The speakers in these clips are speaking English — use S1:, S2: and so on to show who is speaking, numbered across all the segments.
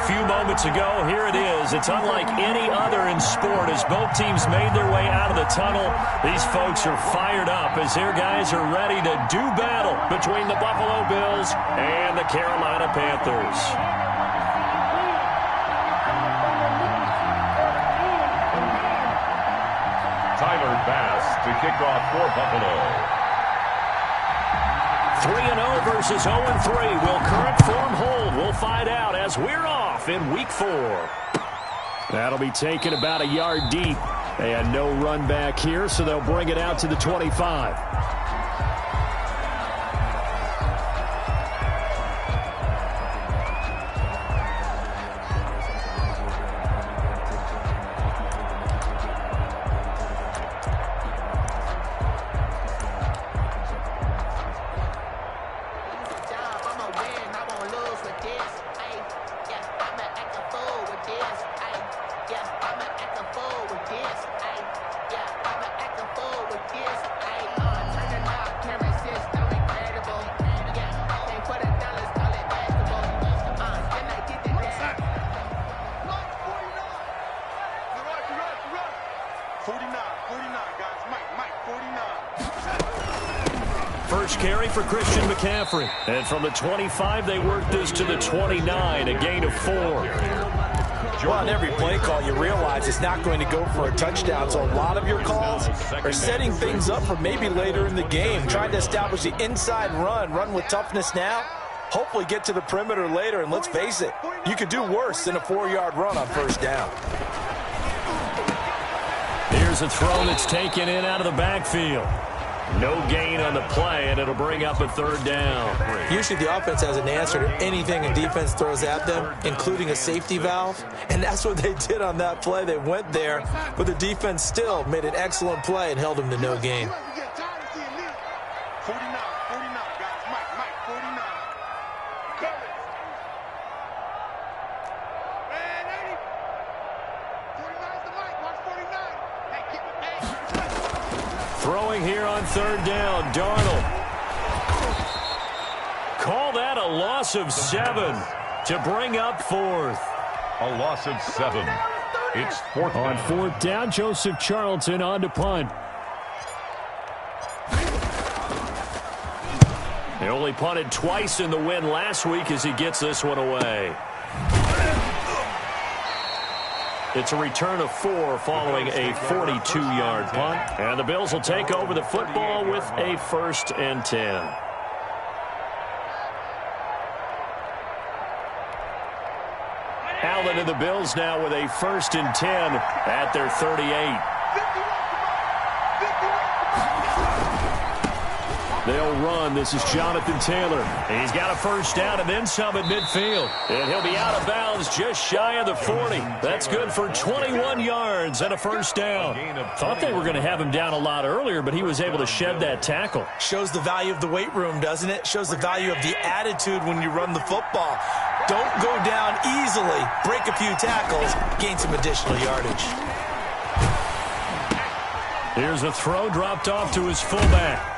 S1: few moments ago. Here it is. It's unlike any other in sport as both teams made their way out of the tunnel. These folks are fired up as their guys are ready to do battle between the Buffalo Bills and the Carolina Panthers.
S2: Tyler Bass to kick off for Buffalo.
S1: 3-0 versus 0-3. Will current form hold? We'll find out as we're off in Week 4. That'll be taken about a yard deep. And no run back here, so they'll bring it out to the 25. First carry for Christian McCaffrey. And from the 25, they work this to the 29, a gain of 4.
S3: Well, on every play call, you realize it's not going to go for a touchdown. So a lot of your calls are setting things up for maybe later in the game, trying to establish the inside run with toughness now, hopefully get to the perimeter later. And let's face it, you could do worse than a 4-yard run on first down.
S1: Here's a throw that's taken in out of the backfield. No gain on the play, and it'll bring up a 3rd down.
S3: Usually the offense has an answer to anything a defense throws at them, including a safety valve. And that's what they did on that play. They went there, but the defense still made an excellent play and held them to no gain.
S4: 49, guys. Mike, 49. Man, 80. 49's the Mike. Watch 49. Hey, keep it.
S1: Throwing here on 3rd down, Darnold. Call that a loss of 7 to bring up 4th.
S2: A loss of 7. It's 4th down.
S1: On 4th down, Joseph Charlton on to punt. He only punted twice in the win last week as he gets this one away. It's a return of 4 following a 42-yard punt. And the Bills will take over the football with a 1st and 10. Allen and the Bills now with a 1st and 10 at their 38. They'll run. This is Jonathan Taylor. He's got a 1st down and then some at midfield. And he'll be out of bounds just shy of the 40. That's good for 21 yards and a 1st down. Thought they were going to have him down a lot earlier, but he was able to shed that tackle.
S3: Shows the value of the weight room, doesn't it? Shows the value of the attitude when you run the football. Don't go down easily. Break a few tackles. Gain some additional yardage.
S1: Here's a throw dropped off to his fullback.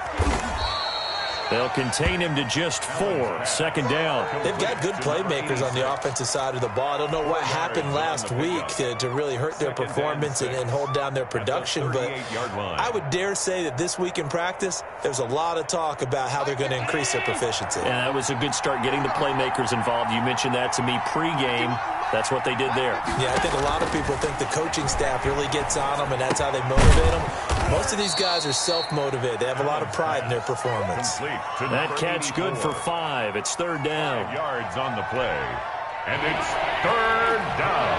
S1: They'll contain him to just 4. 2nd down.
S3: They've got good playmakers on the offensive side of the ball. I don't know what happened last week to really hurt their performance and hold down their production, but I would dare say that this week in practice, there's a lot of talk about how they're going to increase their proficiency.
S1: And that was a good start getting the playmakers involved. You mentioned that to me pregame. That's what they did there.
S3: Yeah, I think a lot of people think the coaching staff really gets on them, and that's how they motivate them. Most of these guys are self-motivated. They have a lot of pride in their performance.
S1: That catch good for 5. It's 3rd down.
S2: 5 yards on the play. And it's 3rd down.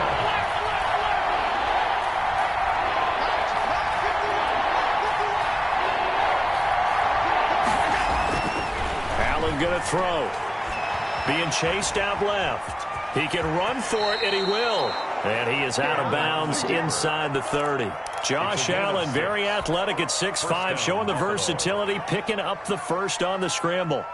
S1: Allen going to throw. Being chased out left. He can run for it, and he will. And he is out of bounds inside the 30. Josh Allen, very athletic at 6'5", showing the versatility, picking up the 1st on the scramble.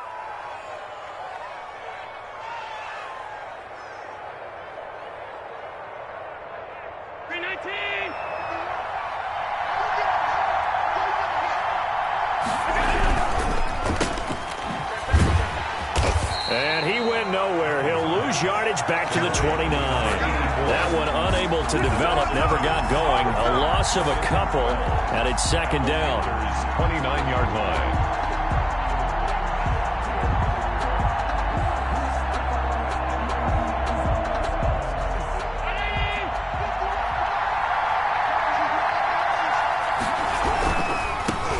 S1: And he went nowhere. He'll lose yardage back to the 29. That one unable to develop, never got going. A loss of a couple, and it's second down.
S2: 29-yard line.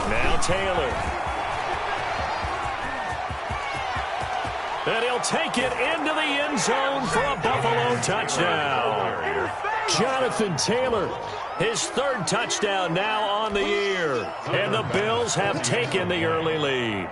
S1: Now Taylor. And he'll take it into the end zone for a Buffalo touchdown. Jonathan Taylor, his third touchdown now on the year. And the Bills have taken the early lead.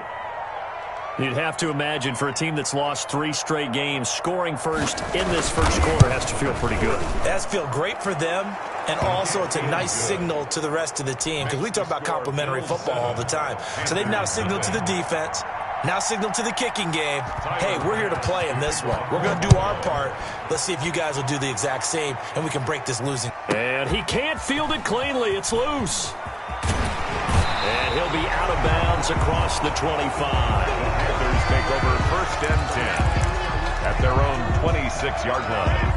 S1: You'd have to imagine for a team that's lost 3 straight games, scoring first in this first quarter has to feel pretty good.
S3: It has to feel great for them, and also it's a nice signal to the rest of the team, because we talk about complimentary football all the time. So they've now signaled to the defense, now signaled to the kicking game, hey, we're here to play in this one. We're going to do our part. Let's see if you guys will do the exact same, and we can break this losing.
S1: And he can't field it cleanly. It's loose. And he'll be out of bounds across the 25.
S2: Panthers take over 1st and 10 at their own 26-yard line.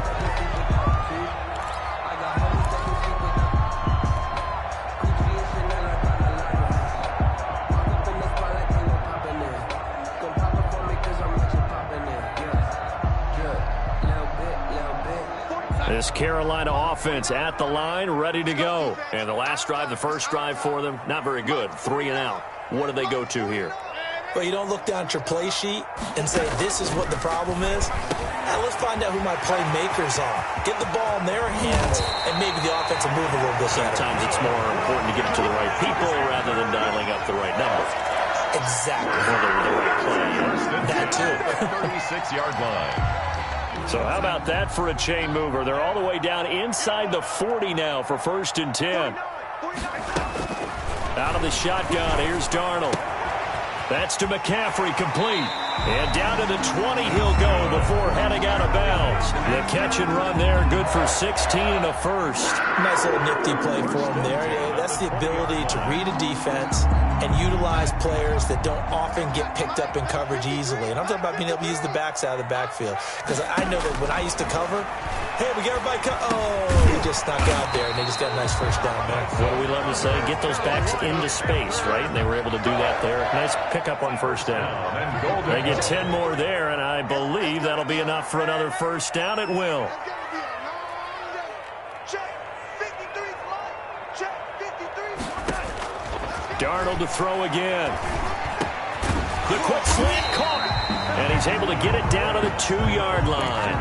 S1: This Carolina offense at the line, ready to go. And the last drive, the first drive for them, not very good. 3 and out. What do they go to here?
S3: Well, you don't look down at your play sheet and say, this is what the problem is. Now, let's find out who my playmakers are. Get the ball in their hands, and maybe the offense will move a little bit better.
S1: Sometimes it's more important to get it to the right people rather than dialing up the right number.
S3: Exactly.
S1: Or the right play.
S3: That too.
S2: 36-yard line.
S1: So how about that for a chain mover? They're all the way down inside the 40 now for 1st and 10. Out of the shotgun, here's Darnold. That's to McCaffrey, complete. And down to the 20 he'll go before heading out of bounds. The catch and run there, good for 16 and a first.
S3: Nice little nifty play for him there. That's the ability to read a defense and utilize players that don't often get picked up in coverage easily. And I'm talking about being able to use the backs out of the backfield. Because I know that when I used to cover, hey, we got everybody he just snuck out there, and they just got a nice first down there.
S1: What do we love to say? Get those backs into space, right? And they were able to do that there. Nice pickup on first down. They get 10 more there, and I believe that'll be enough for another first down. It will. Darnold to throw again. The quick slant caught. And he's able to get it down to the 2-yard line.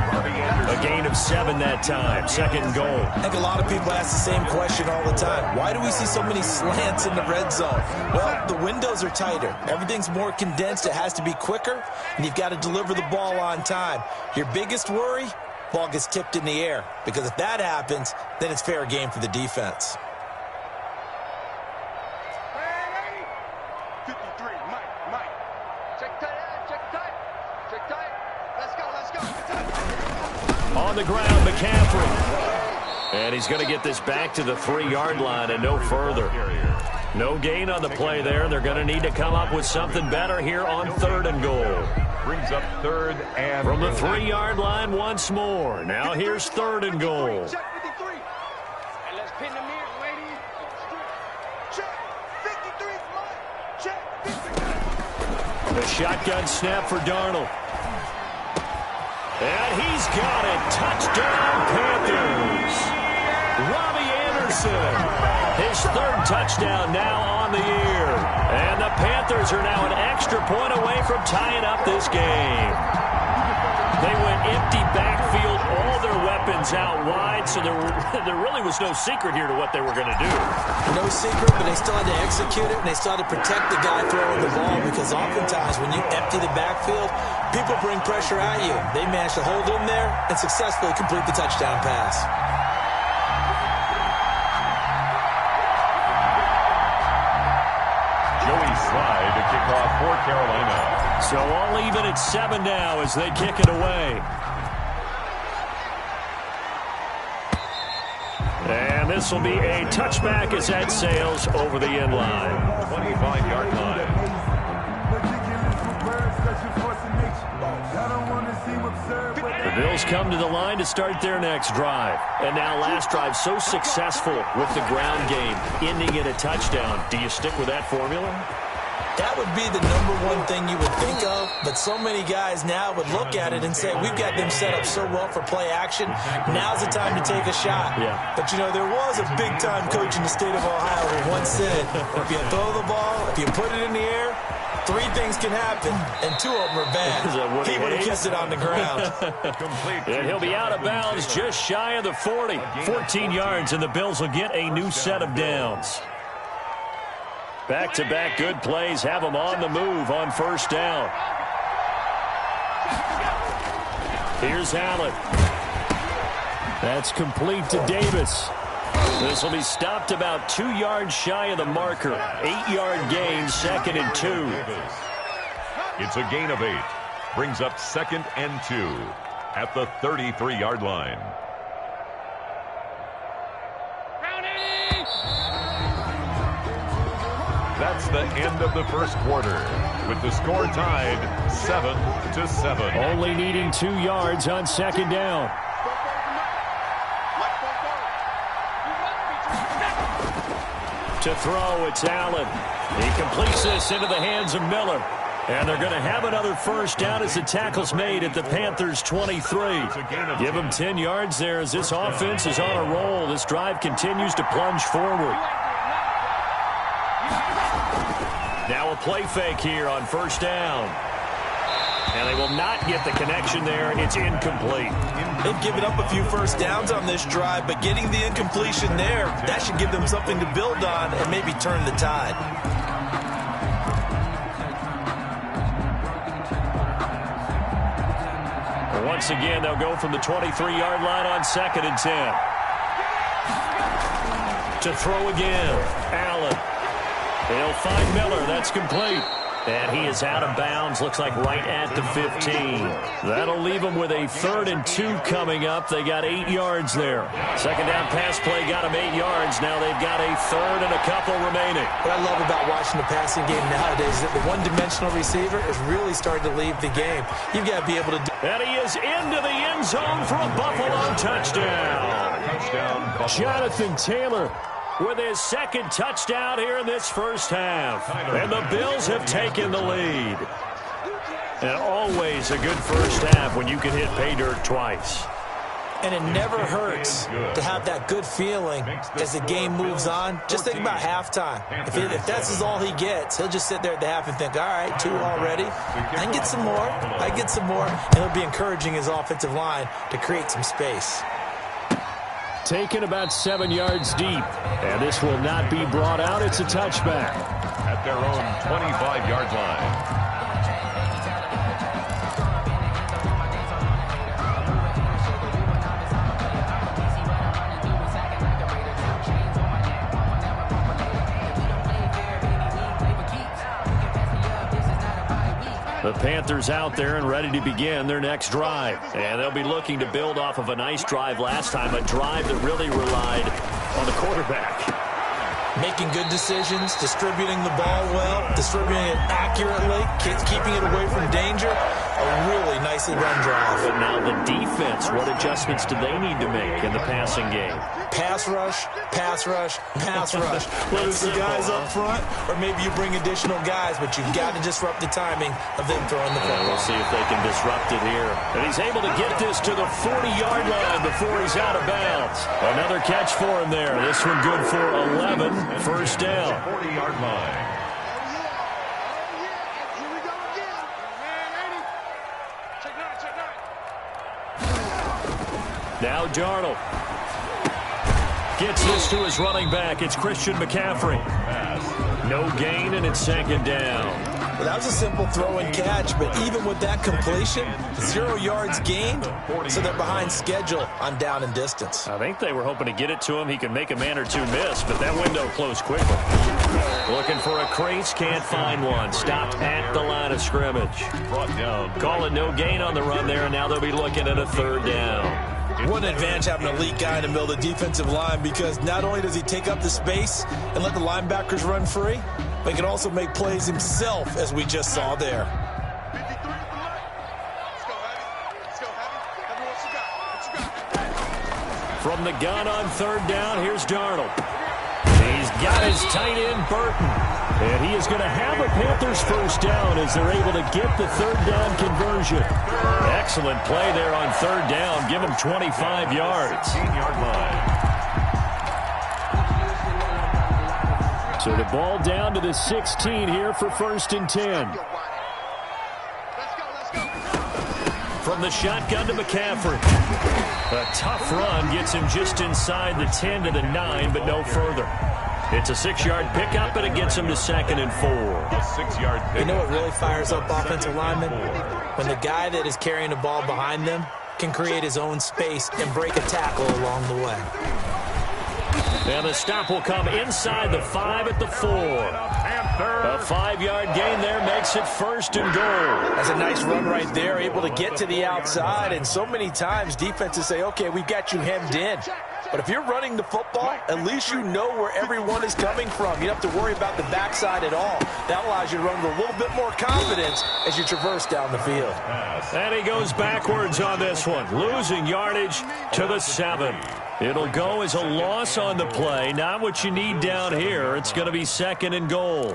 S1: A gain of 7 that time. 2nd and goal.
S3: I think a lot of people ask the same question all the time. Why do we see so many slants in the red zone? Well, the windows are tighter. Everything's more condensed. It has to be quicker, and you've got to deliver the ball on time. Your biggest worry, ball gets tipped in the air. Because if that happens, then it's fair game for the defense.
S4: 53, Mike. Check tight. Let's go.
S1: On the ground, McCaffrey. And he's going to get this back to the 3-yard line and no further. No gain on the play there. They're going to need to come up with something better here on 3rd and goal.
S2: Brings up 3rd and
S1: from the 3-yard line once more. Now here's 3rd and goal.
S4: Check 53. And let's pin the mirror, ladies. Check 53, Mike. Check 53.
S1: The shotgun snap for Darnold. And he's got it. Touchdown, Panthers. Robbie Anderson. His 3rd touchdown now on the year. And the Panthers are now an extra point away from tying up this game. They went empty backfield, all their weapons out wide, so there really was no secret here to what they were going to do.
S3: No secret, but they still had to execute it, and they still had to protect the guy throwing the ball, because oftentimes when you empty the backfield, people bring pressure at you. They managed to hold him there and successfully complete the touchdown pass.
S2: Joey Slye to kick off for Carolina.
S1: So all even at 7 now as they kick it away. And this will be a touchback as that sails over the end line.
S2: 25-yard line.
S1: The Bills come to the line to start their next drive. And now last drive so successful with the ground game, ending in a touchdown. Do you stick with that formula?
S3: That would be the #1 thing you would think of, but so many guys now would look at it and say, we've got them set up so well for play action, now's the time to take a shot.
S1: Yeah.
S3: But, you know, there was a big-time coach in the state of Ohio who once said, if you throw the ball, if you put it in the air, 3 things can happen, and 2 of them are bad. He would have kissed it on the ground.
S1: And he'll be out of bounds just shy of the 40. 14 yards, and the Bills will get a new set of downs. Back-to-back good plays have them on the move on first down. Here's Allen. That's complete to Davis. This will be stopped about 2 yards shy of the marker. 8-yard gain, 2nd and 2.
S2: It's a gain of 8. Brings up 2nd and 2 at the 33-yard line. That's the end of the first quarter, with the score tied 7-7.
S1: Only needing 2 yards on 2nd down. To throw, it's Allen. He completes this into the hands of Miller. And they're going to have another first down as the tackle's made at the Panthers' 23. Give them 10 yards there as this offense is on a roll. This drive continues to plunge forward. Now a play fake here on first down. And they will not get the connection there. It's incomplete.
S3: They've given up a few first downs on this drive, but getting the incompletion there, that should give them something to build on and maybe turn the tide.
S1: Once again, they'll go from the 23-yard line on 2nd and 10. To throw again, Allen. They'll find Miller. That's complete. And he is out of bounds. Looks like right at the 15. That'll leave them with a 3rd and 2 coming up. They got 8 yards there. 2nd down pass play got them 8 yards. Now they've got a 3rd and a couple remaining.
S3: What I love about watching the passing game nowadays is that the one-dimensional receiver is really starting to leave the game. You've got to be able to do.
S1: And he is into the end zone for a Buffalo touchdown. Jonathan Taylor with his 2nd touchdown here in this first half. And the Bills have taken the lead. And always a good first half when you can hit pay dirt twice.
S3: And it never hurts to have that good feeling as the game moves on. Just think about halftime. If that's all he gets, he'll just sit there at the half and think, all right, 2 already. I can get some more. I get some more. And he'll be encouraging his offensive line to create some space.
S1: Taken about 7 yards deep. And this will not be brought out. It's a touchback.
S2: At their own 25-yard line.
S1: The Panthers out there and ready to begin their next drive. And they'll be looking to build off of a nice drive last time, a drive that really relied on the quarterback.
S3: Making good decisions, distributing the ball well, distributing it accurately, keeping it away from danger. A really nicely run drive.
S1: But now the defense, what adjustments do they need to make in the passing game?
S3: Pass rush, pass rush, pass rush. Whether it's the guys up front or maybe you bring additional guys, but you've got to disrupt the timing of them throwing the football.
S1: We'll see if they can disrupt it here. And he's able to get this to the 40-yard line before he's out of bounds. Another catch for him there. This one good for 11. First down.
S2: 40-yard line.
S1: Now Darnold gets this to his running back. It's Christian McCaffrey. No gain, and it's 2nd down.
S3: Well, that was a simple throw and catch, but even with that completion, 0 yards gained, so they're behind schedule on down and distance.
S1: I think they were hoping to get it to him. He could make a man or two miss, but that window closed quickly. Looking for a crease, can't find one. Stopped at the line of scrimmage.
S2: Brought down.
S1: Call it no gain on the run there, and now they'll be looking at a 3rd down.
S3: What an advantage having an elite guy in the middle of the defensive line, because not only does he take up the space and let the linebackers run free, but he can also make plays himself, as we just saw there.
S1: From the gun on third down, here's Darnold. He's got his tight end, Burton. And he is going to have a Panthers first down as they're able to get the third down conversion. Excellent play there on third down. Give him 25 yards.
S2: 16-yard line.
S1: So the ball down to the 16 here for 1st and 10. From the shotgun to McCaffrey. A tough run gets him just inside the 10 to the 9, but no further. It's a 6-yard pickup, and it gets him to 2nd and 4.
S2: A 6-yard pickup.
S3: You know what really fires up offensive linemen? When the guy that is carrying the ball behind them can create his own space and break a tackle along the way.
S1: And the stop will come inside the 5 at the 4. A 5-yard gain there makes it 1st and goal.
S3: That's a nice run right there, able to get to the outside. And so many times defenses say, okay, we've got you hemmed in. But if you're running the football, at least you know where everyone is coming from. You don't have to worry about the backside at all. That allows you to run with a little bit more confidence as you traverse down the field.
S1: And he goes backwards on this one, losing yardage to the 7. It'll go as a loss on the play. Not what you need down here. It's going to be 2nd and goal.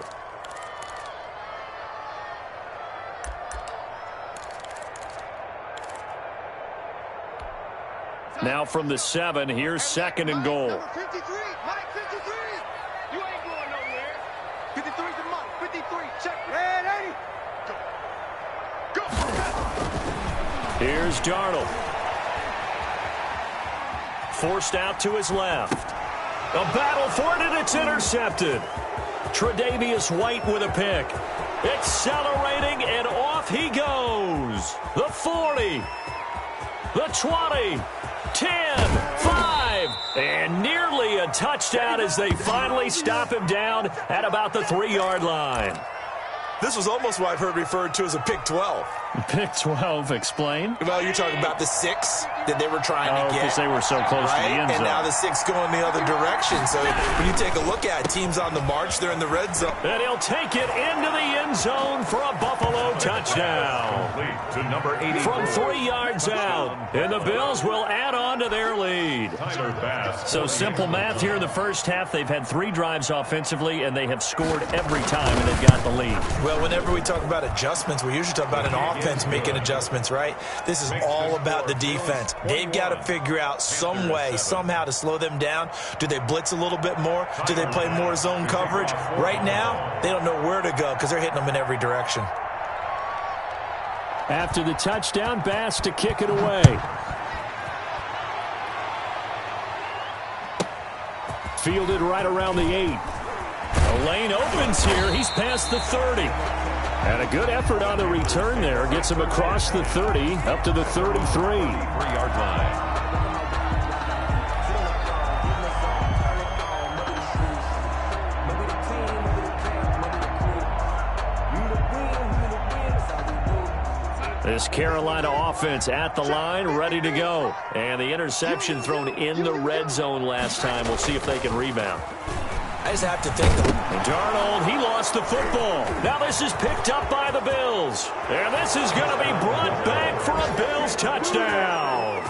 S1: Now from the 7, here's 2nd and goal.
S4: Number 53, Mike 53. You ain't going nowhere. 53's the Mike. 53, check. Red 80. Go. Go.
S1: Here's Darnold. Forced out to his left. A battle for it, and it's intercepted. Tre'Davious White with a pick. Accelerating, and off he goes. The 40. The 20. 10, 5, and nearly a touchdown as they finally stop him down at about the 3-yard line.
S3: This was almost what I've heard referred to as a pick 12.
S1: Pick 12, explain.
S3: Well, you're talking about the 6 that they were trying to get.
S1: Because they were so close to the end zone.
S3: And now the 6 going the other direction. So when you take a look at teams on the march, they're in the red zone.
S1: And he'll take it into the end zone for a Buffalo touchdown.
S2: To number 80.
S1: From 3 yards out. And the Bills will add on to their lead. So simple math here in the first half. They've had 3 drives offensively, and they have scored every time, and they've got the lead.
S3: Well, whenever we talk about adjustments, we usually talk about an offense making adjustments, right? This is all about the defense. They've got to figure out some way, somehow to slow them down. Do they blitz a little bit more? Do they play more zone coverage? Right now, they don't know where to go because they're hitting them in every direction.
S1: After the touchdown, Bass to kick it away. Fielded right around the 8. The lane opens here. He's past the 30. And a good effort on the return there. Gets him across the 30 up to the 33.
S2: 3-yard line.
S1: This Carolina offense at the line, ready to go. And the interception thrown in the red zone last time. We'll see if they can rebound.
S3: I just have to think.
S1: Darnold, he lost the football. Now this is picked up by the Bills. And this is going to be brought back for a Bills touchdown.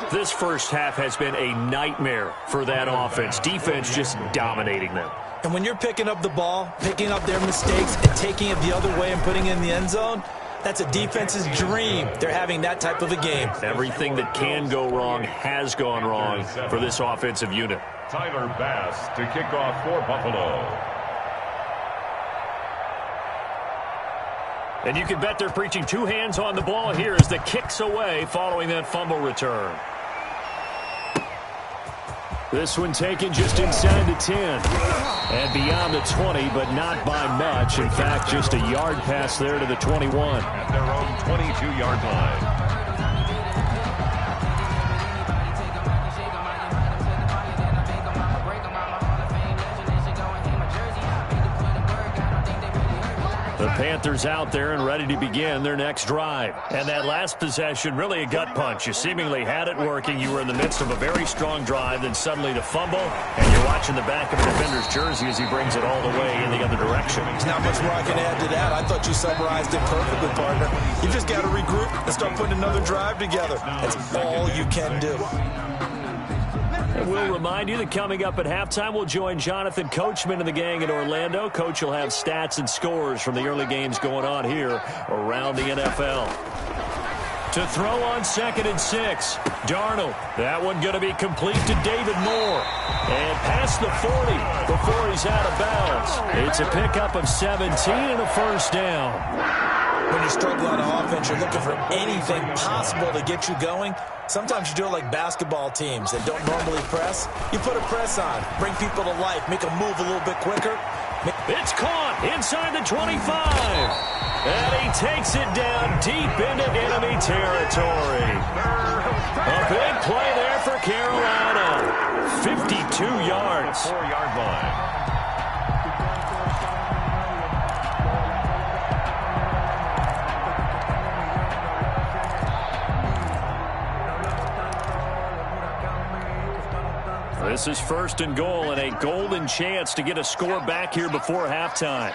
S1: This first half has been a nightmare for that offense. Defense just dominating them.
S3: And when you're picking up the ball, picking up their mistakes, and taking it the other way and putting it in the end zone, that's a defense's dream. They're having that type of a game.
S1: Everything that can go wrong has gone wrong for this offensive unit.
S2: Tyler Bass to kick off for Buffalo.
S1: And you can bet they're preaching 2 hands on the ball here as the kick's away following that fumble return. This one taken just inside the 10 and beyond the 20, but not by much. In fact, just a yard pass there to the 21.
S2: At their own 22-yard line.
S1: The Panthers out there and ready to begin their next drive. And that last possession, really a gut punch. You seemingly had it working. You were in the midst of a very strong drive, then suddenly the fumble, and you're watching the back of a defender's jersey as he brings it all the way in the other direction.
S3: There's not much more I can add to that. I thought you summarized it perfectly, partner. You just got to regroup and start putting another drive together. That's all you can do.
S1: And we'll remind you that coming up at halftime, we'll join Jonathan Coachman and the gang in Orlando. Coach will have stats and scores from the early games going on here around the NFL. To throw on 2nd and 6. Darnold. That one going to be complete to David Moore. And past the 40 before he's out of bounds. It's a pickup of 17 and a first down.
S3: When you're struggling on offense, you're looking for anything possible to get you going. Sometimes you do it like basketball teams that don't normally press. You put a press on, bring people to life, make them move a little bit quicker.
S1: It's caught inside the 25. And he takes it down deep into enemy territory. A big play there for Carolina. 52 yards.
S2: 4-yard line.
S1: This is 1st and goal and a golden chance to get a score back here before halftime.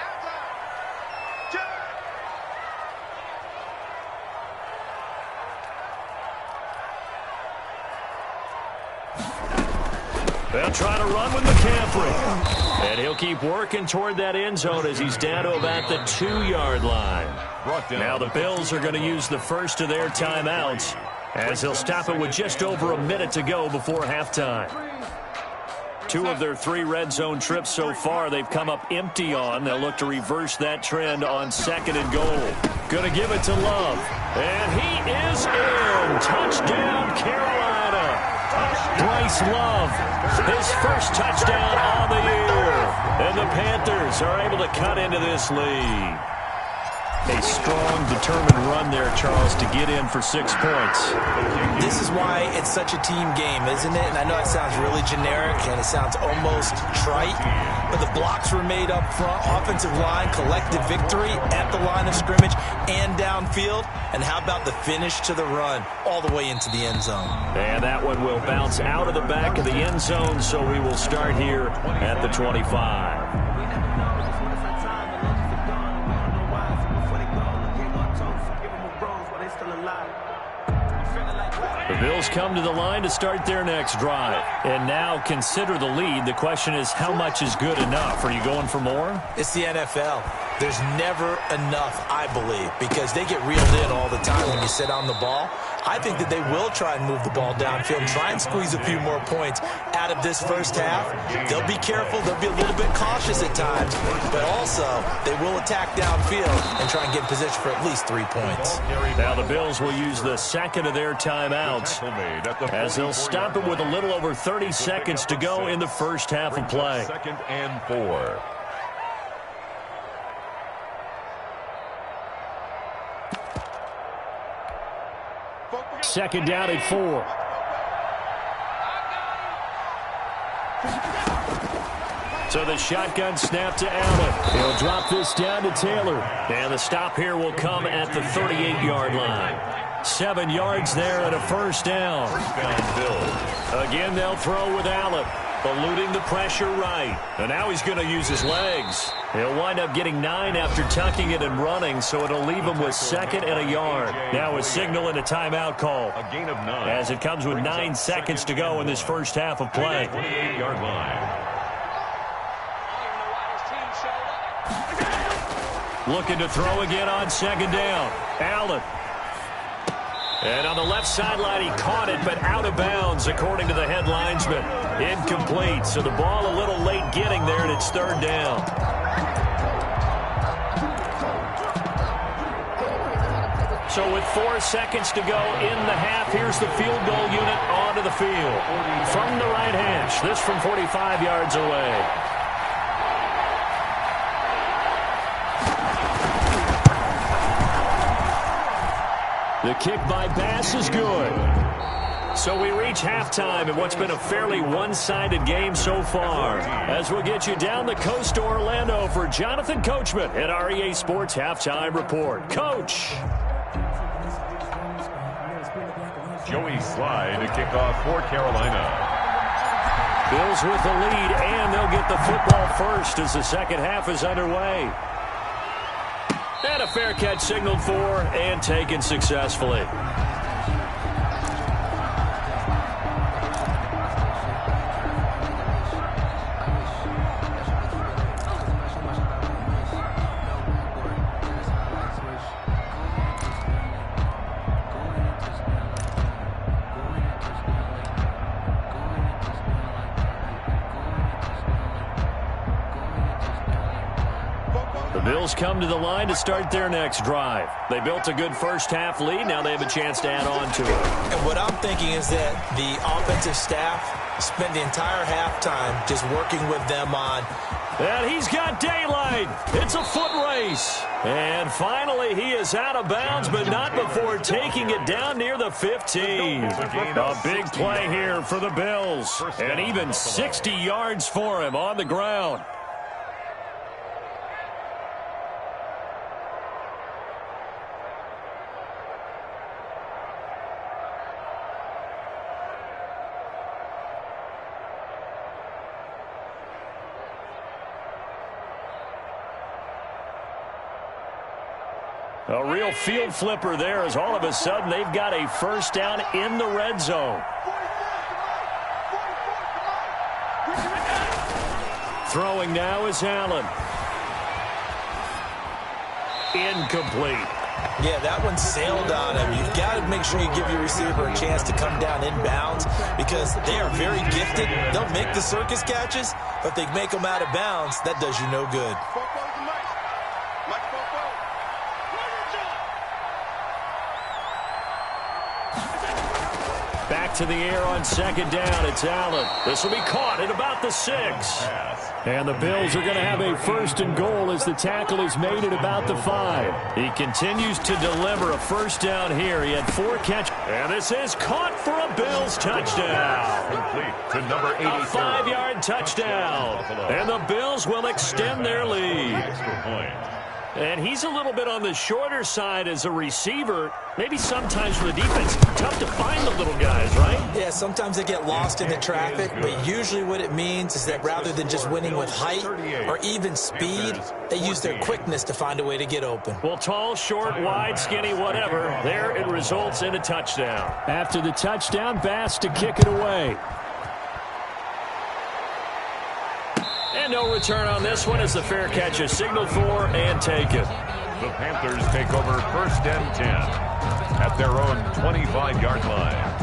S1: They'll try to run with McCaffrey. And he'll keep working toward that end zone as he's down to about the 2-yard line. Now the Bills are going to use the first of their timeouts as they'll stop it with just over a minute to go before halftime. 2 of their 3 red zone trips so far they've come up empty on. They'll look to reverse that trend on 2nd and goal. Going to give it to Love. And he is in. Touchdown, Carolina. Bryce Love, his first touchdown on the year. And the Panthers are able to cut into this lead. A strong, determined run there, Charles, to get in for 6 points.
S3: This is why it's such a team game, isn't it? And I know it sounds really generic and it sounds almost trite, but the blocks were made up front, offensive line, collective victory at the line of scrimmage and downfield. And how about the finish to the run all the way into the end zone?
S1: And that one will bounce out of the back of the end zone, so we will start here at the 25. The Bills come to the line to start their next drive. And now consider the lead. The question is, how much is good enough? Are you going for more?
S3: It's the NFL. There's never enough, I believe, because they get reeled in all the time when you sit on the ball. I think that they will try and move the ball downfield and try and squeeze a few more points out of this first half. They'll be careful. They'll be a little bit cautious at times, but also they will attack downfield and try and get in position for at least 3 points.
S1: Now the Bills will use the second of their timeouts as they'll stop it with a little over 30 seconds to go in the first half of play.
S2: 2nd and 4.
S1: Second down at 4. So the shotgun snap to Allen. He'll drop this down to Taylor. And the stop here will come at the 38-yard line. 7 yards there and a first down. Again, they'll throw with Allen. Eluding the pressure right. And now he's going to use his legs. He'll wind up getting 9 after tucking it and running, so it'll leave him with 2nd and a yard. Now a signal and a timeout call.
S2: A gain of 9.
S1: As it comes with 9 seconds to go in this first half of play.
S2: 28-yard line.
S1: Looking to throw again on 2nd down. Allen. And on the left sideline, he caught it, but out of bounds, according to the head linesman. Incomplete, so the ball a little late getting there, and it's 3rd down. So with 4 seconds to go in the half, here's the field goal unit onto the field. From the right hash, this from 45 yards away. The kick by Bass is good. So we reach halftime in what's been a fairly one-sided game so far. As we'll get you down the coast to Orlando for Jonathan Coachman at our EA Sports Halftime Report. Coach.
S2: Joey Slye to kick off for Carolina.
S1: Bills with the lead, and they'll get the football first as the second half is underway. And a fair catch signaled for and taken successfully. Bills come to the line to start their next drive. They built a good first-half lead. Now they have a chance to add on to it.
S3: And what I'm thinking is that the offensive staff spent the entire halftime just working with them on.
S1: And he's got daylight. It's a foot race. And finally, he is out of bounds, but not before taking it down near the 15. A big play here for the Bills. And even 60 yards for him on the ground. A real field flipper there as all of a sudden they've got a first down in the red zone. Throwing now is Allen. Incomplete.
S3: Yeah, that one sailed on him. You've got to make sure you give your receiver a chance to come down inbounds because they are very gifted. They'll make the circus catches, but if they make them out of bounds, that does you no good.
S1: Back to the air on second down. It's Allen. This will be caught at about the 6. And the Bills are going to have a first and goal as the tackle is made at about the 5. He continues to deliver a first down here. He had 4 catches. And this is caught for a Bills touchdown.
S2: Complete to number 83.
S1: A 5-yard touchdown. And the Bills will extend their lead.
S2: Extra point.
S1: And he's a little bit on the shorter side as a receiver. Maybe sometimes for the defense, tough to find the little guys, right?
S3: Yeah, sometimes they get lost in the traffic, but usually what it means is that rather than just winning with height or even speed, they use their quickness to find a way to get open.
S1: Well, tall, short, wide, skinny, whatever, there it results in a touchdown. After the touchdown, Bass to kick it away. And no return on this one as the fair catch is signaled for and taken.
S2: The Panthers take over first and 10 at their own 25-yard line.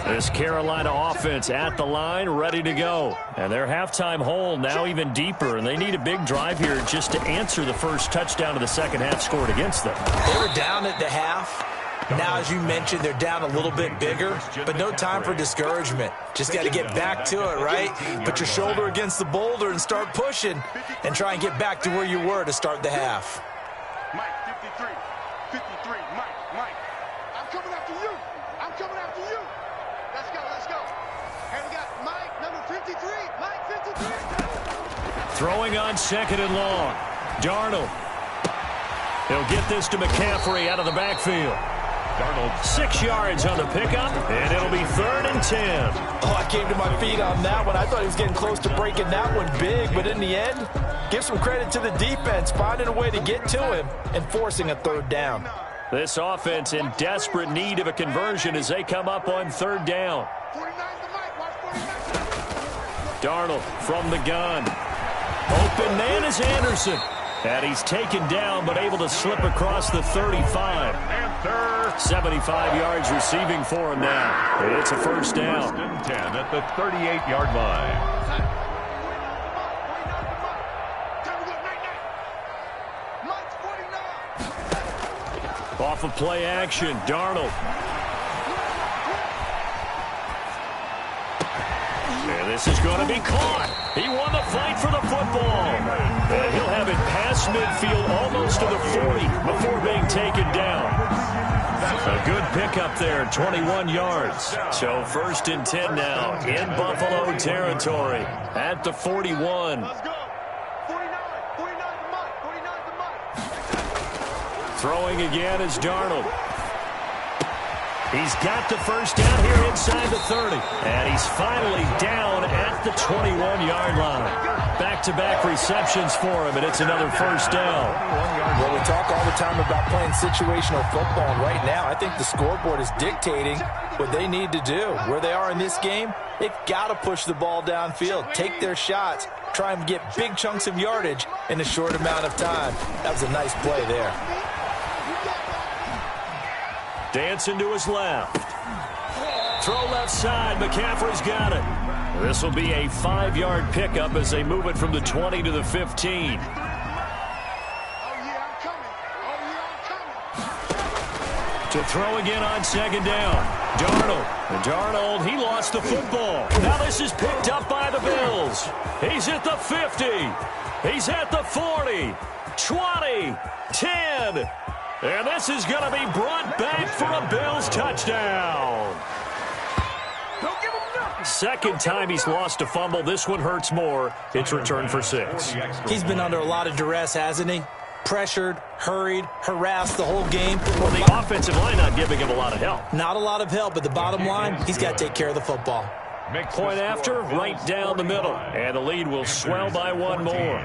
S1: This Carolina offense at the line, ready to go. And their halftime hole now even deeper, and they need a big drive here just to answer the first touchdown of the second half scored against them.
S3: They were down at the half. Now, as you mentioned, they're down a little bit bigger, but no time for discouragement. Just got to get back to it, right? Put your shoulder against the boulder and start pushing and try and get back to where you were to start the half.
S4: Mike, 53, Mike. I'm coming after you. Let's go. And we got Mike, number 53. Mike, 53.
S1: Throwing on second and long. Darnold. He'll get this to McCaffrey out of the backfield.
S2: Darnold.
S1: 6 yards on the pickup, and it'll be 3rd and 10.
S3: Oh, I came to my feet on that one. I thought he was getting close to breaking that one big, but in the end, give some credit to the defense, finding a way to get to him and forcing a 3rd down.
S1: This offense in desperate need of a conversion as they come up on 3rd down.
S4: 49 to Mike. Watch 49.
S1: Darnold from the gun. Open man is Anderson. And he's taken down but able to slip across the 35. 75 yards receiving for him now. It's a first down.
S2: 10 at the 38-yard line.
S1: Off of play action, Darnold. This is going to be caught. He won the fight for the football. And he'll have it past midfield almost to the 40 before being taken down. A good pickup there, 21 yards. So 1st and 10 now in Buffalo territory at the 41.
S4: Let's go. 49 the mic. 49 the mic.
S1: Throwing again is Darnold. He's got the first down here inside the 30. And he's finally down at the 21-yard line. Back-to-back receptions for him, and it's another first down.
S3: Well, we talk all the time about playing situational football, and right now I think the scoreboard is dictating what they need to do. Where they are in this game, they've got to push the ball downfield, take their shots, try and get big chunks of yardage in a short amount of time. That was a nice play there.
S1: Dancing to his left. Throw left side. McCaffrey's got it. This will be a 5-yard pickup as they move it from the 20 to the 15. To throw again on 2nd down. Darnold, he lost the football. Now this is picked up by the Bills. He's at the 50. He's at the 40. 20. 10. And this is going to be brought back for a Bills touchdown. Second time he's lost a fumble. This one hurts more. It's returned for 6.
S3: He's been under a lot of duress, hasn't he? Pressured, hurried, harassed the whole game.
S1: Well, the offensive line not giving him a lot of help.
S3: Not a lot of help, but the bottom line, he's got to take care of the football.
S1: Point after, right down the middle. And the lead will swell by 1 more.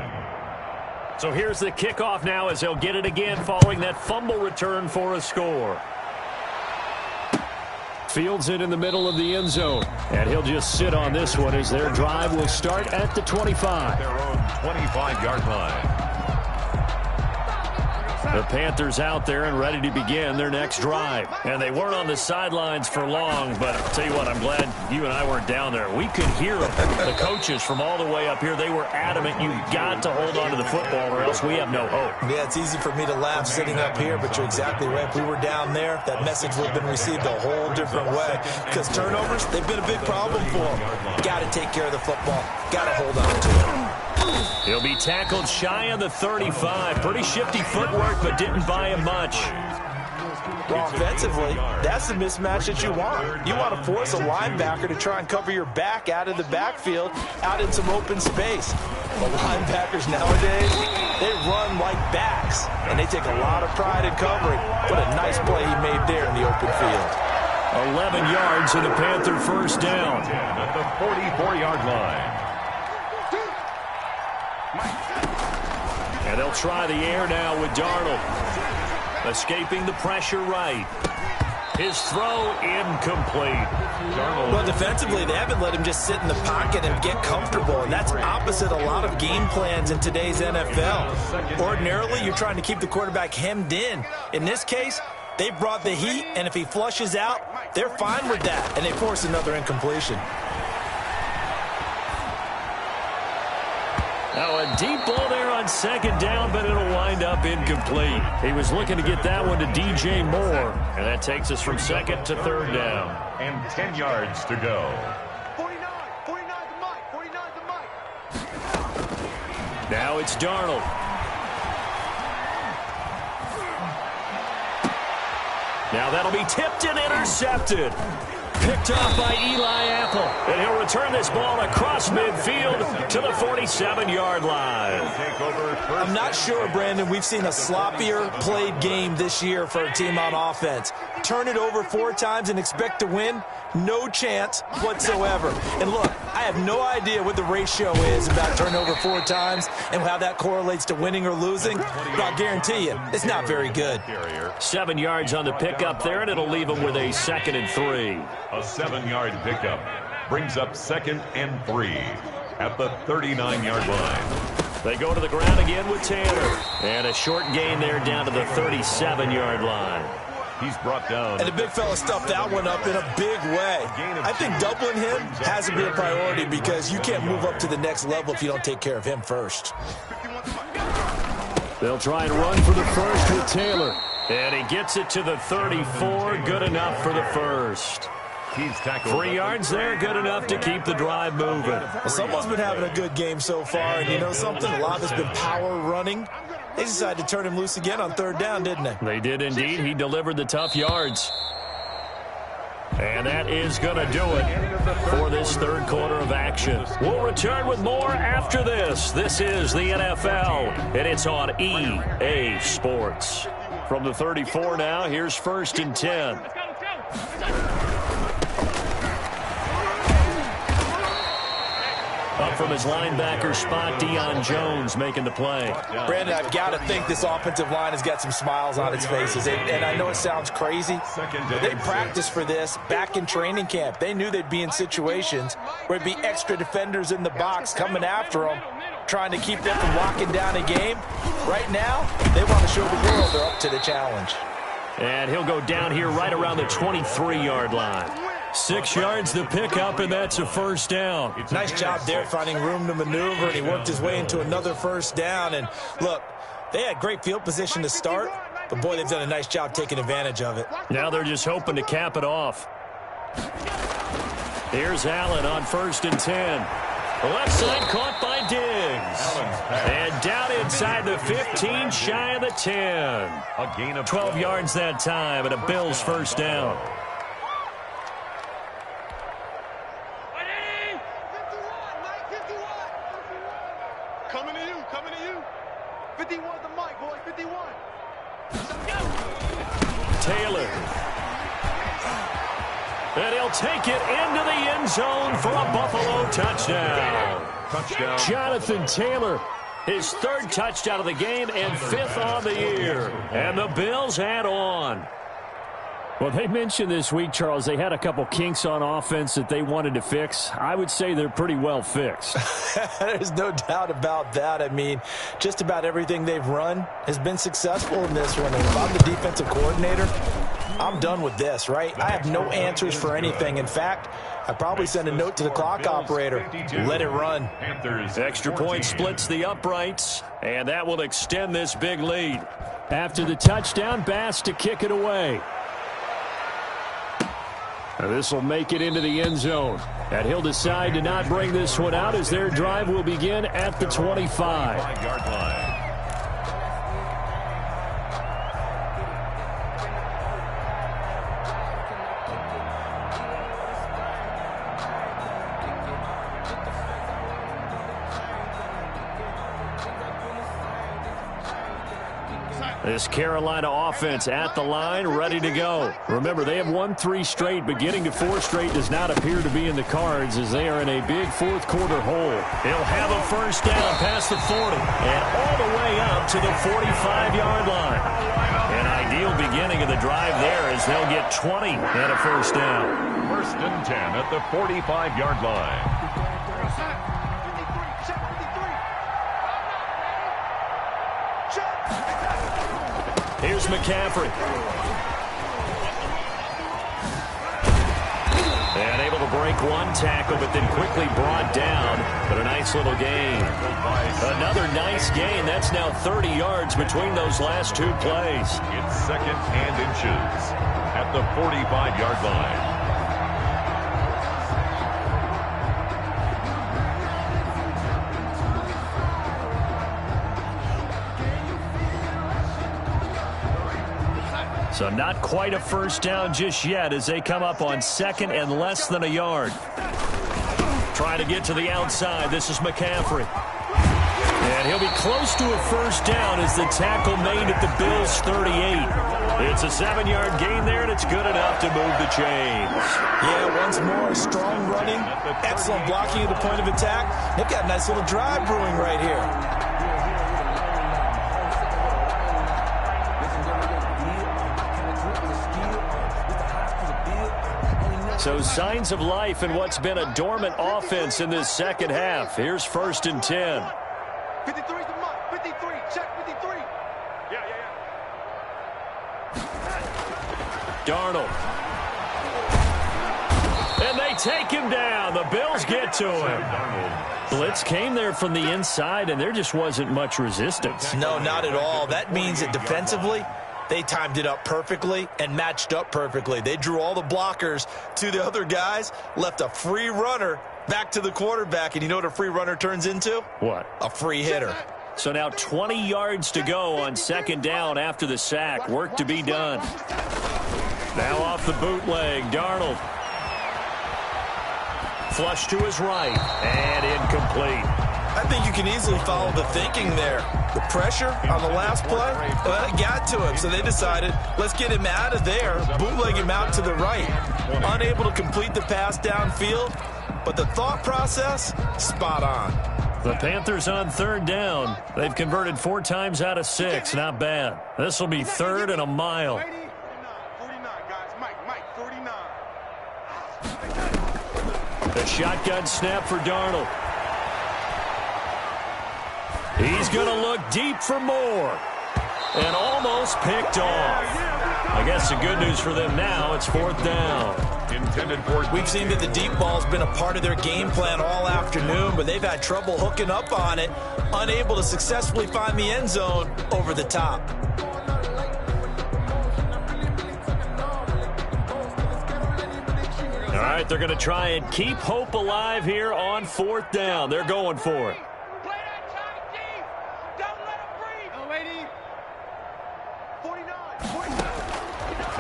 S1: So here's the kickoff now as they'll get it again following that fumble return for a score. Fields it in the middle of the end zone. And he'll just sit on this one as their drive will start at the 25.
S2: Their own 25-yard line.
S1: The Panthers out there and ready to begin their next drive. And they weren't on the sidelines for long, but I'll tell you what, I'm glad you and I weren't down there. We could hear the coaches from all the way up here. They were adamant, you've got to hold on to the football or else we have no hope.
S3: Yeah, it's easy for me to laugh sitting up here, but you're exactly right. If we were down there, that message would have been received a whole different way. Because turnovers, they've been a big problem for them. Got to take care of the football. Got to hold on to it.
S1: He'll be tackled shy of the 35. Pretty shifty footwork, but didn't buy him much.
S3: Well, offensively, that's the mismatch that you want. You want to force a linebacker to try and cover your back out of the backfield, out in some open space. The linebackers nowadays, they run like backs, and they take a lot of pride in covering. What a nice play he made there in the open field.
S1: 11 yards and a Panther first down.
S2: At the 44-yard line.
S1: And they'll try the air now with Darnold. Escaping the pressure right. His throw incomplete.
S3: Well, defensively, they haven't let him just sit in the pocket and get comfortable, and that's opposite a lot of game plans in today's NFL. Ordinarily, you're trying to keep the quarterback hemmed in. In this case, they brought the heat, and if he flushes out, they're fine with that, and they force another incompletion.
S1: Now a deep ball there on 2nd down, but it'll wind up incomplete. He was looking to get that one to DJ Moore, and that takes us from 2nd to 3rd down.
S2: And 10 yards to go.
S4: 49 the mic. 49 the mic.
S1: Now it's Darnold. Now that'll be tipped and intercepted. Picked off by Eli Apple. And he'll return this ball across midfield to the 47-yard line.
S3: I'm not sure, Brandon, we've seen a sloppier played game this year for a team on offense. Turn it over 4 times and expect to win? No chance whatsoever. And look, I have no idea what the ratio is about turnover 4 times and how that correlates to winning or losing, but I'll guarantee you, it's not very good.
S1: 7 yards on the pickup there, and it'll leave them with a 2nd and 3.
S2: A 7-yard pickup brings up 2nd and 3 at the 39-yard line.
S1: They go to the ground again with Taylor. And a short gain there down to the 37-yard line.
S2: He's brought down.
S3: And the big fella stuffed that one up in a big way. I think doubling him has to be a priority because you can't move up to the next level if you don't take care of him first.
S1: They'll try and run for the first with Taylor. And he gets it to the 34. Good enough for the first.
S2: He's tackled.
S1: 3 yards there, good enough to keep the drive moving.
S3: Well, someone's been having a good game so far, and you know something? A lot has been power running. They decided to turn him loose again on 3rd down, didn't they?
S1: They did indeed. He delivered the tough yards. And that is going to do it for this 3rd quarter of action. We'll return with more after this. This is the NFL, and it's on EA Sports. From the 34 now, here's 1st and 10. Up from his linebacker spot, Deion Jones making the play.
S3: Brandon, I've got to think this offensive line has got some smiles on its faces. And I know it sounds crazy, but they practiced for this back in training camp. They knew they'd be in situations where there'd be extra defenders in the box coming after them, trying to keep them from locking down a game. Right now, they want to show the world they're up to the challenge.
S1: And he'll go down here right around the 23-yard line. 6 yards the pickup, and that's a 1st down.
S3: Nice job there finding room to maneuver, and he worked his way into another 1st down. And look, they had great field position to start, but boy, they've done a nice job taking advantage of it.
S1: Now they're just hoping to cap it off. Here's Allen on 1st and 10. The left side caught by Diggs. And down inside the 15, shy of the 10.
S2: A gain of
S1: 12 yards that time, and a Bills 1st down.
S4: Coming to you, coming to you. 51 the mic, boy, 51.
S1: Taylor. And he'll take it into the end zone for a Buffalo touchdown.
S2: touchdown.
S1: Jonathan Taylor, his 3rd touchdown of the game and 5th on the year. And the Bills add on. Well, they mentioned this week, Charles, they had a couple kinks on offense that they wanted to fix. I would say they're pretty well fixed.
S3: There's no doubt about that. I mean, just about everything they've run has been successful in this one. And if I'm the defensive coordinator, I'm done with this, right? I have no answers for anything. In fact, I'd probably send a note to the clock operator. Let it run.
S1: Extra point splits the uprights, and that will extend this big lead. After the touchdown, Bass to kick it away. This will make it into the end zone. And he'll decide to not bring this one out as their drive will begin at the 25-yard line. This Carolina offense at the line, ready to go. Remember, they have won 3 straight, but getting to 4 straight does not appear to be in the cards as they are in a big 4th quarter hole. He'll have a 1st down past the 40 and all the way up to the 45-yard line. An ideal beginning of the drive there as they'll get 20 and a 1st down.
S2: 1st and 10 at the 45-yard line.
S1: Here's McCaffrey. And able to break one tackle, but then quickly brought down. But a nice little gain. Another nice gain. That's now 30 yards between those last 2 plays.
S2: It's 2nd and inches at the 45-yard line.
S1: So not quite a 1st down just yet as they come up on 2nd and less than a yard. Trying to get to the outside. This is McCaffrey. And he'll be close to a 1st down as the tackle made at the Bills' 38. It's a 7-yard gain there, and it's good enough to move the chains.
S3: Yeah, once more, strong running, excellent blocking at the point of attack. They've got a nice little drive brewing right here.
S1: So signs of life in what's been a dormant offense in this 2nd half. Here's 1st and 10.
S4: 53's the mark. 53. Check 53. Yeah.
S1: Darnold. And they take him down. The Bills get to him. Blitz came there from the inside, and there just wasn't much resistance.
S3: No, not at all. That means that defensively, They timed it up perfectly and matched up perfectly. They drew all the blockers to the other guys, left a free runner back to the quarterback, and you know what a free runner turns into?
S1: What?
S3: A free hitter.
S1: So now 20 yards to go on second down after the sack. Work to be done. Now off the bootleg, Darnold. Flush to his right, and incomplete.
S3: I think you can easily follow the thinking there. The pressure on the last play, well, it got to him, so they decided, let's get him out of there, bootleg him out to the right. Unable to complete the pass downfield, but the thought process, spot on.
S1: The Panthers on third down. They've converted 4 times out of 6. Not bad. This will be third and a mile.
S4: 49, guys. Mike, 49.
S1: The shotgun snap for Darnold. He's going to look deep for more. And almost picked off. I guess the good news for them now, it's fourth down.
S3: We've seen that the deep ball's been a part of their game plan all afternoon, but they've had trouble hooking up on it, unable to successfully find the end zone over the top.
S1: All right, they're going to try and keep hope alive here on fourth down. They're going for it.
S4: Play that time deep. Don't let him breathe. Oh,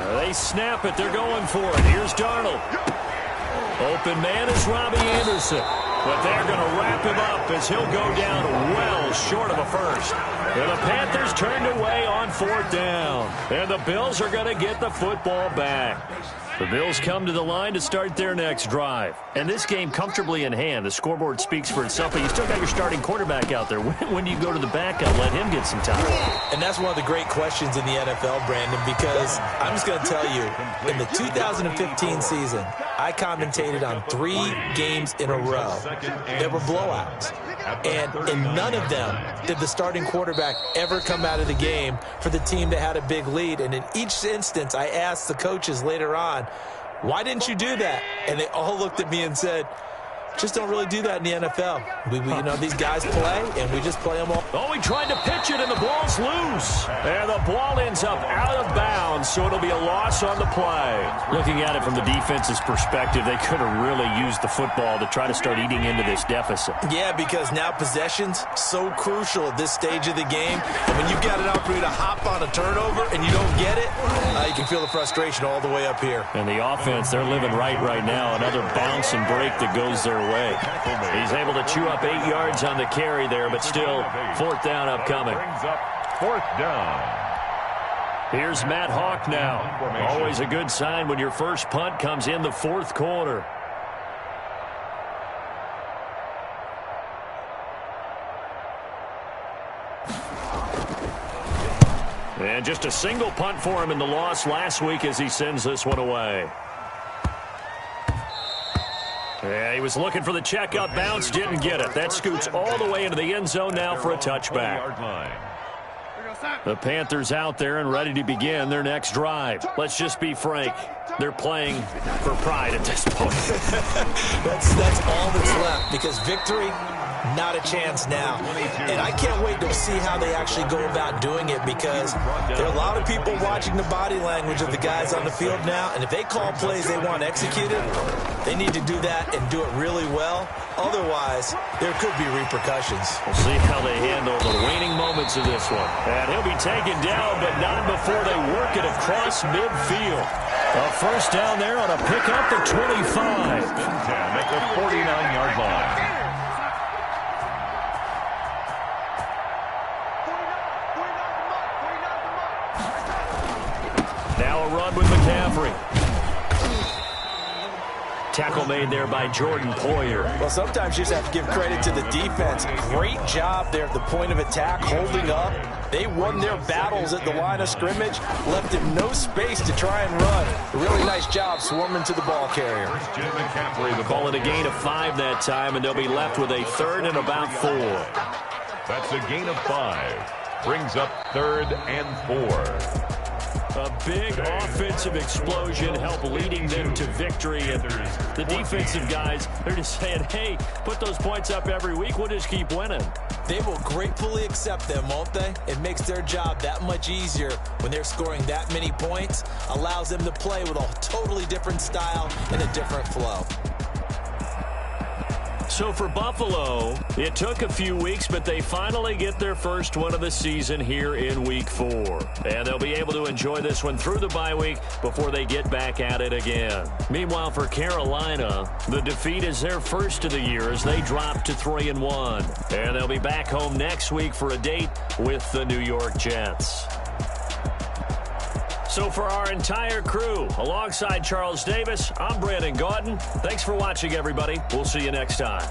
S4: 49.
S1: They snap it. They're going for it. Here's Darnold. Open man is Robbie Anderson. But they're going to wrap him up as he'll go down well short of a first. And the Panthers turned away on fourth down. And the Bills are going to get the football back. The Bills come to the line to start their next drive. And this game comfortably in hand. The scoreboard speaks for itself, but you still got your starting quarterback out there. When do you go to the backup, let him get some time?
S3: And that's one of the great questions in the NFL, Brandon, because I'm just going to tell you, in the 2015 season, I commentated on 3 games in a row that were blowouts. And in none of them did the starting quarterback ever come out of the game for the team that had a big lead. And in each instance, I asked the coaches later on, why didn't you do that? And they all looked at me and said, just don't really do that in the NFL. We you know, these guys play, and we just play them all.
S1: Oh, he tried to pitch it, and the ball's loose. And the ball ends up out of bounds, so it'll be a loss on the play. Looking at it from the defense's perspective, they could have really used the football to try to start eating into this deficit.
S3: Yeah, because now possession's so crucial at this stage of the game. And when you've got an opportunity to hop on a turnover and you don't get it, you can feel the frustration all the way up here.
S1: And the offense, they're living right now. Another bounce and break that goes their way. He's able to chew up 8 yards on the carry there, but still fourth down upcoming.
S2: Brings up fourth down.
S1: Here's Matt Hawk now. Always a good sign when your first punt comes in the fourth quarter. And just a single punt for him in the loss last week as he sends this one away. Yeah, he was looking for the checkup bounce, didn't get it. That scoots all the way into the end zone now for a touchback. The Panthers out there and ready to begin their next drive. Let's just be frank. They're playing for pride at this point.
S3: That's all that's left, because victory, not a chance now. And I can't wait to see how they actually go about doing it, because there are a lot of people watching the body language of the guys on the field now, and if they call plays they want executed, they need to do that and do it really well. Otherwise, there could be repercussions.
S1: We'll see how they handle the waning moments of this one. And he'll be taken down, but not before they work it across midfield. A first down there on a pickup at 25.
S2: At the 49-yard line.
S1: Now a run with McCaffrey. Tackle made there by Jordan Poyer.
S3: Well, sometimes you just have to give credit to the defense. Great job there at the point of attack, holding up. They won their battles at the line of scrimmage, left him no space to try and run. Really nice job swarming to the ball carrier.
S1: Call it a gain of 5 that time, and they'll be left with a third and about 4.
S2: That's a gain of 5. Brings up third and 4.
S1: A big offensive explosion helped leading them to victory. And the defensive guys, they're just saying, hey, put those points up every week. We'll just keep winning.
S3: They will gratefully accept them, won't they? It makes their job that much easier when they're scoring that many points. Allows them to play with a totally different style and a different flow.
S1: So for Buffalo, it took a few weeks, but they finally get their first one of the season here in Week 4. And they'll be able to enjoy this one through the bye week before they get back at it again. Meanwhile, for Carolina, the defeat is their first of the year as they drop to 3-1. And they'll be back home next week for a date with the New York Jets. So for our entire crew, alongside Charles Davis, I'm Brandon Gaudin. Thanks for watching, everybody. We'll see you next time.